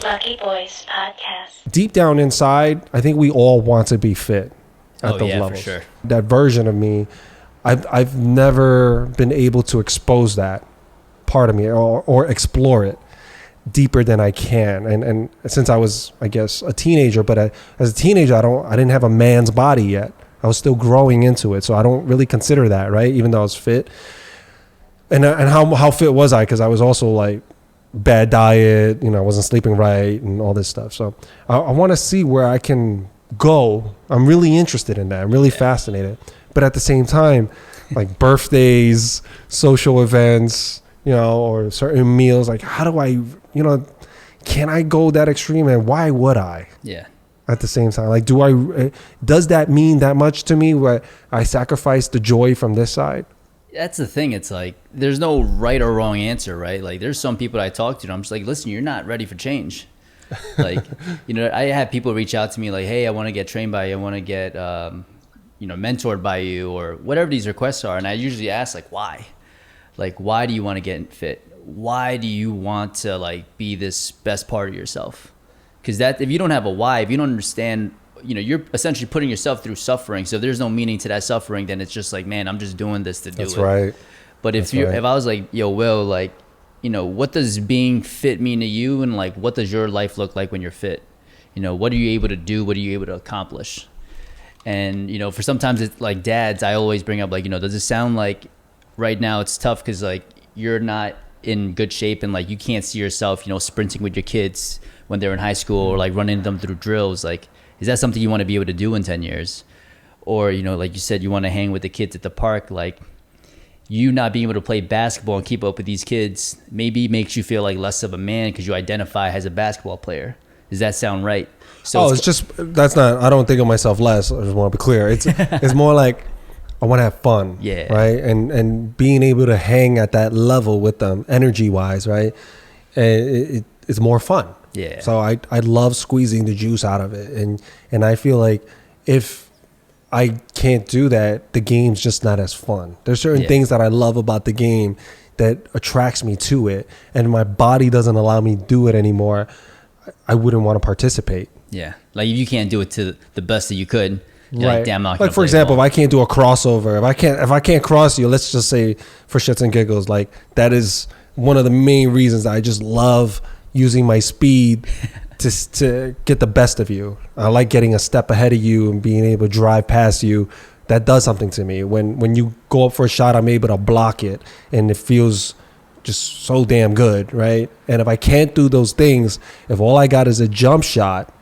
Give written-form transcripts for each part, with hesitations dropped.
Lucky Boys Podcast. Deep down inside, I think we all want to be fit at those levels. For sure. That version of me, I've never been able to expose that part of me or explore it deeper than I can. And since I was, I guess, a teenager, but as a teenager, I didn't have a man's body yet. I was still growing into it, so I don't really consider that, right? Even though I was fit. And how fit was I? Because I was also like bad diet, I wasn't sleeping right and all this stuff. So I want to see where I can go. I'm really interested in that. I'm really fascinated. But at the same time, like birthdays, social events, or certain meals, like how do I, can I go that extreme, and why would I? Yeah. At the same time, like, does that mean that much to me where I sacrifice the joy from this side? That's the thing. It's like, there's no right or wrong answer, right? Like, there's some people I talk to, and I'm just like, listen, you're not ready for change. Like, I have people reach out to me like, hey, I want to get trained by you. I want to get, mentored by you, or whatever these requests are. And I usually ask, like, why? Like, why do you want to get fit? Why do you want to, like, be this best part of yourself? Because if you don't have a why, if you don't understand, you're essentially putting yourself through suffering. So if there's no meaning to that suffering, then it's just like, man, I'm just doing this to do it. That's right. But if I was like, yo, Will, like, what does being fit mean to you? And like, what does your life look like when you're fit? What are you able to do? What are you able to accomplish? And, for sometimes it's like dads, I always bring up like, does it sound like right now it's tough because like you're not in good shape and like you can't see yourself, sprinting with your kids when they're in high school, or like running them through drills? Like, is that something you want to be able to do in 10 years? Or, like you said, you want to hang with the kids at the park. Like, you not being able to play basketball and keep up with these kids maybe makes you feel like less of a man because you identify as a basketball player. Does that sound right? So I don't think of myself less. I just want to be clear. It's more like I want to have fun. Yeah. Right. And being able to hang at that level with them energy wise. Right. It's more fun. Yeah. So I love squeezing the juice out of it. And I feel like if I can't do that, the game's just not as fun. There's certain things that I love about the game that attracts me to it, and my body doesn't allow me to do it anymore. I wouldn't want to participate. Yeah. Like, if you can't do it to the best that you could, you're right. like, damn, I'm not like, for example, if I can't do a crossover, if I can't cross you, let's just say for shits and giggles, like, that is one of the main reasons that I just love using my speed to get the best of you. I like getting a step ahead of you and being able to drive past you. That does something to me. When you go up for a shot, I'm able to block it, and it feels just so damn good, right? And if I can't do those things, if all I got is a jump shot,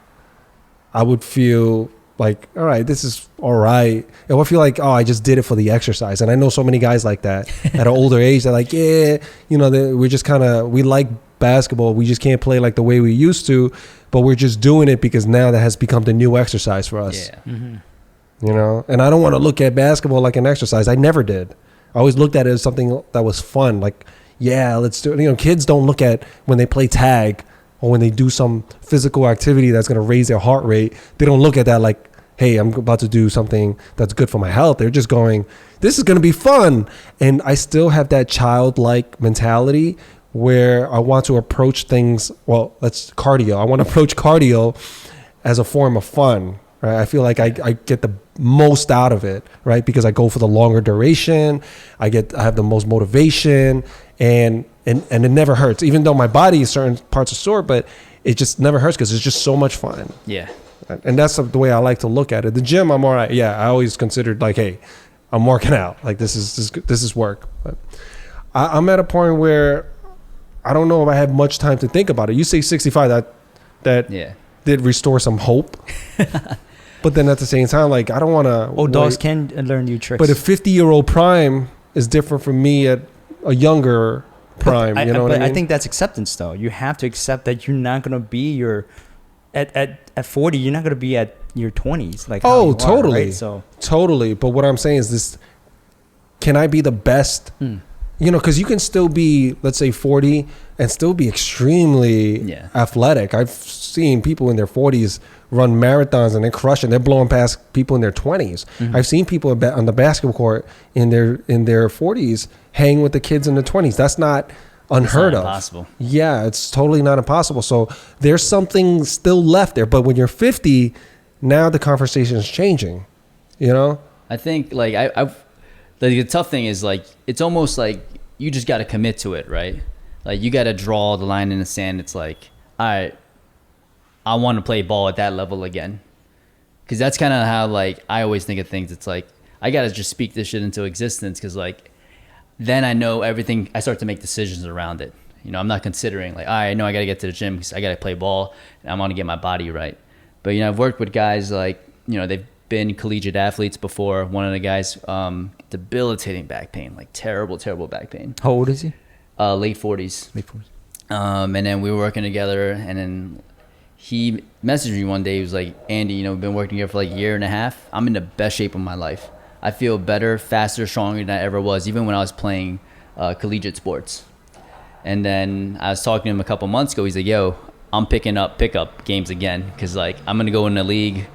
I would feel like, all right, this is all right. And I feel like, oh, I just did it for the exercise. And I know so many guys like that at an older age. They're like, yeah, we're just we like basketball. We just can't play like the way we used to, but we're just doing it because now that has become the new exercise for us. Yeah. Mm-hmm. And I don't want to look at basketball like an exercise. I never did. I always looked at it as something that was fun. Like, yeah, let's do it. Kids don't look at when they play tag or when they do some physical activity that's going to raise their heart rate. They don't look at that like, hey, I'm about to do something that's good for my health. They're just going, this is going to be fun. And I still have that childlike mentality where I want to approach things. Well, that's cardio. I want to approach cardio as a form of fun. Right? I feel like I get the most out of it, right? Because I go for the longer duration. I have the most motivation, and it never hurts. Even though my body, certain parts are sore, but it just never hurts because it's just so much fun. Yeah. And that's the way I like to look at it. The gym, I'm all right. Yeah, I always considered like, hey, I'm working out. Like, this is work. But I'm at a point where I don't know if I have much time to think about it. You say 65, that did restore some hope. But then at the same time, like, I don't want to. Old dogs can learn new tricks. But a 50-year-old prime is different from me at a younger prime. You know what I mean? I think that's acceptance, though. You have to accept that you're not going to be at 40. You're not going to be at your 20s. Like, totally, right? So totally. But what I'm saying is this: can I be the best? Because you can still be, let's say, 40 and still be extremely athletic. I've seen people in their 40s run marathons and they're crushing. They're blowing past people in their 20s. Mm-hmm. I've seen people on the basketball court in their 40s hang with the kids in their 20s. That's not unheard of. Impossible. Yeah, it's totally not impossible. So there's something still left there. But when you're 50, now the conversation is changing. You know? I think like I've the tough thing is like it's almost like you just got to commit to it, right? Like you got to draw the line in the sand. It's like, all right, I want to play ball at that level again, because that's kind of how like I always think of things. It's like I got to just speak this shit into existence, because like then I know everything. I start to make decisions around it. You know, I'm not considering like, all right, I know I got to get to the gym because I got to play ball and I want to get my body right. But you know, I've worked with guys like, you know, they've been collegiate athletes before. One of the guys, debilitating back pain, like terrible back pain. How old is he? Late 40s. And then we were working together, and then he messaged me one day. He was like, Andy, you know, we've been working here for like a year and a half. I'm in the best shape of my life. I feel better, faster, stronger than I ever was, even when I was playing collegiate sports. And then I was talking to him a couple months ago. He's like, yo, I'm picking up pickup games again, because like I'm going to go in the league.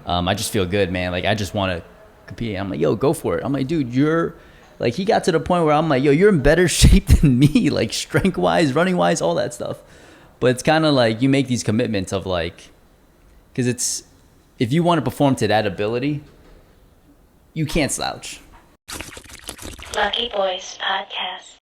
I just feel good, man. Like I just want to compete. I'm like, yo, go for it. I'm like, dude, you're like, he got to the point where I'm like, yo, you're in better shape than me, like strength wise, running wise, all that stuff. But it's kind of like you make these commitments of like, because it's, if you want to perform to that ability, you can't slouch. Lucky Boys Podcast.